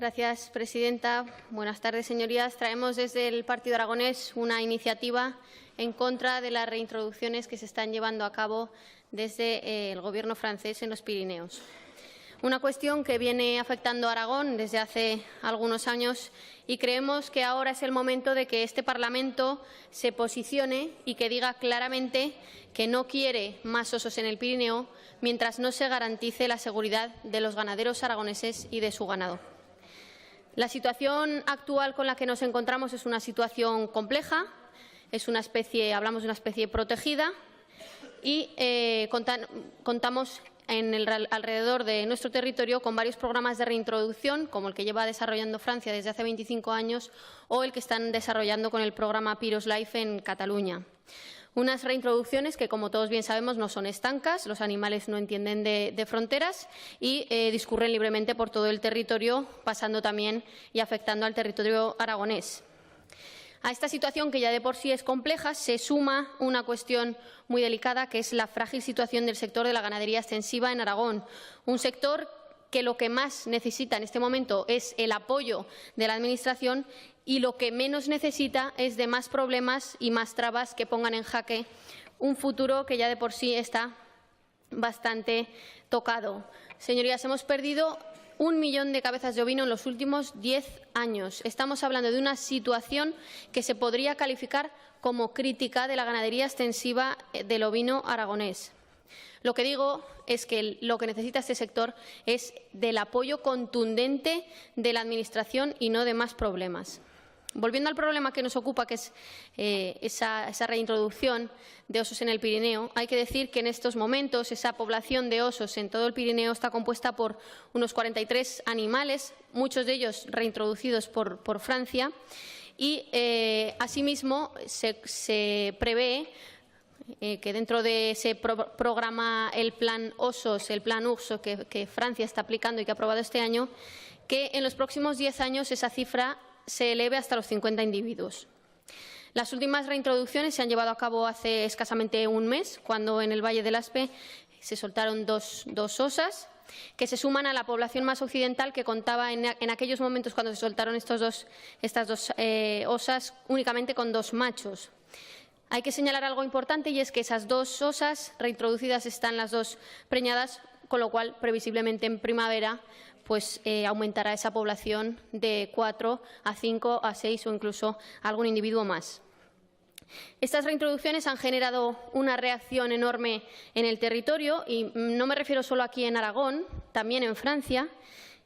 Gracias, presidenta. Buenas tardes, señorías. Traemos desde el Partido Aragonés una iniciativa en contra de las reintroducciones que se están llevando a cabo desde el Gobierno francés en los Pirineos. Una cuestión que viene afectando a Aragón desde hace algunos años y creemos que ahora es el momento de que este Parlamento se posicione y que diga claramente que no quiere más osos en el Pirineo mientras no se garantice la seguridad de los ganaderos aragoneses y de su ganado. La situación actual con la que nos encontramos es una situación compleja, hablamos de una especie protegida y contamos alrededor de nuestro territorio con varios programas de reintroducción, como el que lleva desarrollando Francia desde hace 25 años o el que están desarrollando con el programa Piros Life en Cataluña. Unas reintroducciones que, como todos bien sabemos, no son estancas, los animales no entienden de fronteras y discurren libremente por todo el territorio, pasando también y afectando al territorio aragonés. A esta situación, que ya de por sí es compleja, se suma una cuestión muy delicada, que es la frágil situación del sector de la ganadería extensiva en Aragón, un sector que lo que más necesita en este momento es el apoyo de la Administración y lo que menos necesita es de más problemas y más trabas que pongan en jaque un futuro que ya de por sí está bastante tocado. Señorías, hemos perdido 1 millón de cabezas de ovino en los últimos 10 años. Estamos hablando de una situación que se podría calificar como crítica de la ganadería extensiva del ovino aragonés. Lo que digo es que lo que necesita este sector es del apoyo contundente de la Administración y no de más problemas. Volviendo al problema que nos ocupa, que es esa reintroducción de osos en el Pirineo, hay que decir que en estos momentos esa población de osos en todo el Pirineo está compuesta por unos 43 animales, muchos de ellos reintroducidos por Francia, y asimismo se prevé que dentro de ese programa, el Plan Osos, el Plan URSO que Francia está aplicando y que ha aprobado este año, que en los próximos 10 años esa cifra se eleve hasta los 50 individuos. Las últimas reintroducciones se han llevado a cabo hace escasamente un mes, cuando en el Valle del Aspe se soltaron dos osas, que se suman a la población más occidental que contaba en aquellos momentos cuando se soltaron estas dos osas únicamente con 2 machos. Hay que señalar algo importante, y es que esas 2 osas reintroducidas están las 2 preñadas, con lo cual previsiblemente en primavera aumentará esa población de 4 a 5 a 6 o incluso algún individuo más. Estas reintroducciones han generado una reacción enorme en el territorio, y no me refiero solo aquí en Aragón, también en Francia,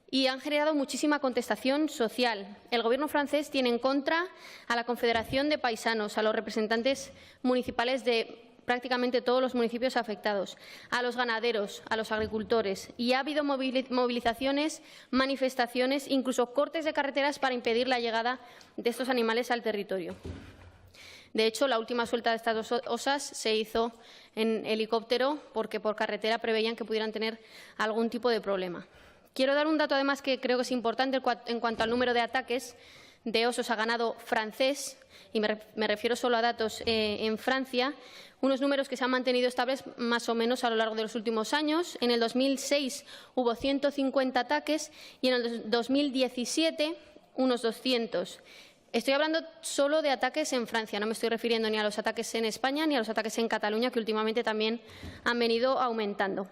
y han generado muchísima contestación social. El Gobierno francés tiene en contra a la Confederación de Paisanos, a los representantes municipales de prácticamente todos los municipios afectados, a los ganaderos, a los agricultores, y ha habido movilizaciones, manifestaciones, incluso cortes de carreteras para impedir la llegada de estos animales al territorio. De hecho, la última suelta de estas 2 osas se hizo en helicóptero porque por carretera preveían que pudieran tener algún tipo de problema. Quiero dar un dato, además, que creo que es importante en cuanto al número de ataques de osos a ganado francés, y me refiero solo a datos en Francia, unos números que se han mantenido estables más o menos a lo largo de los últimos años. En el 2006 hubo 150 ataques y en el 2017 unos 200. Estoy hablando solo de ataques en Francia, no me estoy refiriendo ni a los ataques en España ni a los ataques en Cataluña, que últimamente también han venido aumentando.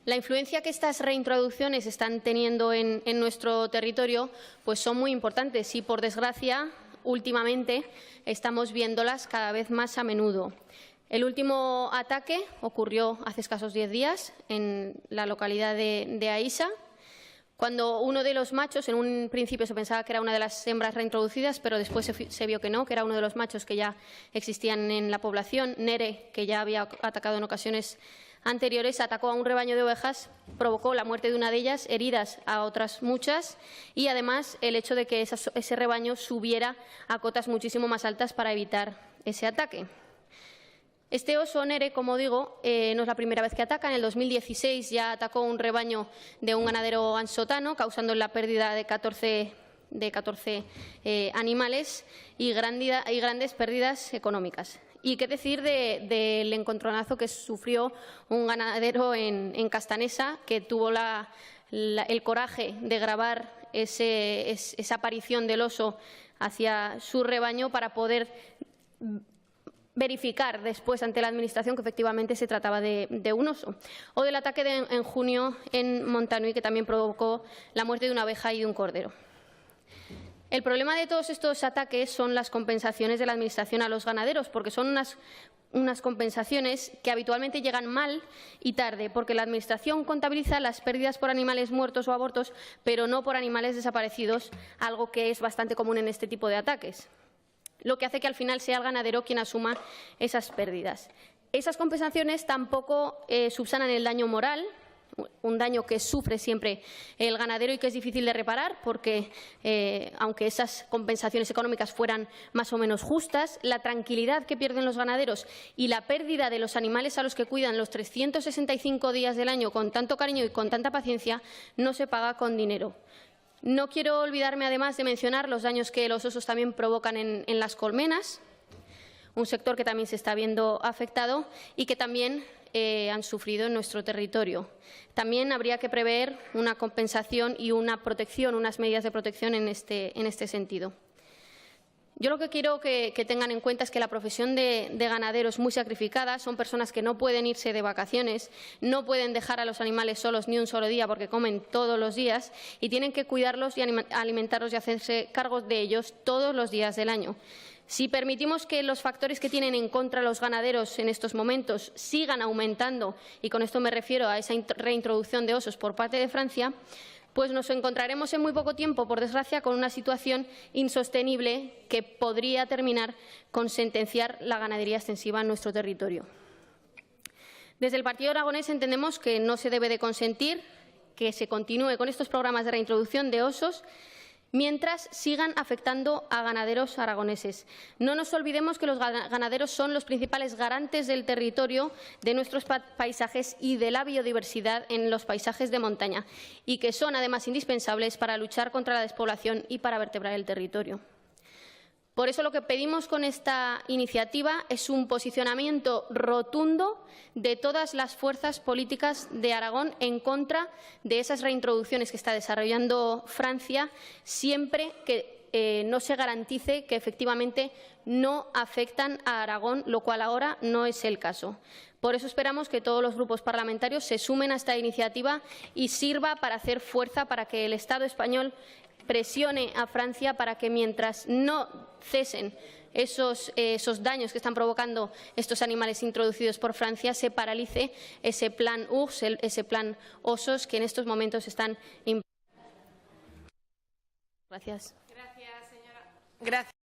La influencia que estas reintroducciones están teniendo en nuestro territorio son muy importantes y, por desgracia, últimamente estamos viéndolas cada vez más a menudo. El último ataque ocurrió hace escasos 10 días en la localidad de Aïssa, cuando uno de los machos, en un principio se pensaba que era una de las hembras reintroducidas, pero después se vio que no, que era uno de los machos que ya existían en la población. Nere, que ya había atacado en ocasiones anteriores, atacó a un rebaño de ovejas, provocó la muerte de una de ellas, heridas a otras muchas, y además el hecho de que ese rebaño subiera a cotas muchísimo más altas para evitar ese ataque. Este oso Nere, como digo, no es la primera vez que ataca. En el 2016 ya atacó un rebaño de un ganadero ansotano, causando la pérdida de 14 animales y grandes pérdidas económicas. Y qué decir del encontronazo que sufrió un ganadero en Castanesa, que tuvo la el coraje de grabar esa aparición del oso hacia su rebaño para poder verificar después ante la Administración que efectivamente se trataba de un oso. O del ataque en junio en Montanui, que también provocó la muerte de una oveja y de un cordero. El problema de todos estos ataques son las compensaciones de la Administración a los ganaderos, porque son unas compensaciones que habitualmente llegan mal y tarde, porque la Administración contabiliza las pérdidas por animales muertos o abortos, pero no por animales desaparecidos, algo que es bastante común en este tipo de ataques, lo que hace que al final sea el ganadero quien asuma esas pérdidas. Esas compensaciones tampoco subsanan el daño moral, un daño que sufre siempre el ganadero y que es difícil de reparar porque, aunque esas compensaciones económicas fueran más o menos justas, la tranquilidad que pierden los ganaderos y la pérdida de los animales a los que cuidan los 365 días del año con tanto cariño y con tanta paciencia no se paga con dinero. No quiero olvidarme, además, de mencionar los daños que los osos también provocan en las colmenas, un sector que también se está viendo afectado y que también han sufrido en nuestro territorio. También habría que prever una compensación y una protección, unas medidas de protección en este sentido. Yo lo que quiero que tengan en cuenta es que la profesión de ganadero es muy sacrificada. Son personas que no pueden irse de vacaciones, no pueden dejar a los animales solos ni un solo día porque comen todos los días y tienen que cuidarlos y alimentarlos y hacerse cargo de ellos todos los días del año. Si permitimos que los factores que tienen en contra los ganaderos en estos momentos sigan aumentando, y con esto me refiero a esa reintroducción de osos por parte de Francia, pues nos encontraremos en muy poco tiempo, por desgracia, con una situación insostenible que podría terminar con sentenciar la ganadería extensiva en nuestro territorio. Desde el Partido Aragonés entendemos que no se debe de consentir que se continúe con estos programas de reintroducción de osos mientras sigan afectando a ganaderos aragoneses. No nos olvidemos que los ganaderos son los principales garantes del territorio, de nuestros paisajes y de la biodiversidad en los paisajes de montaña y que son, además, indispensables para luchar contra la despoblación y para vertebrar el territorio. Por eso lo que pedimos con esta iniciativa es un posicionamiento rotundo de todas las fuerzas políticas de Aragón en contra de esas reintroducciones que está desarrollando Francia, siempre que no se garantice que efectivamente no afectan a Aragón, lo cual ahora no es el caso. Por eso esperamos que todos los grupos parlamentarios se sumen a esta iniciativa y sirva para hacer fuerza para que el Estado español presione a Francia para que, mientras no cesen esos daños que están provocando estos animales introducidos por Francia, se paralice ese plan URSS, ese plan osos que en estos momentos están. Gracias. Gracias, señora. Gracias.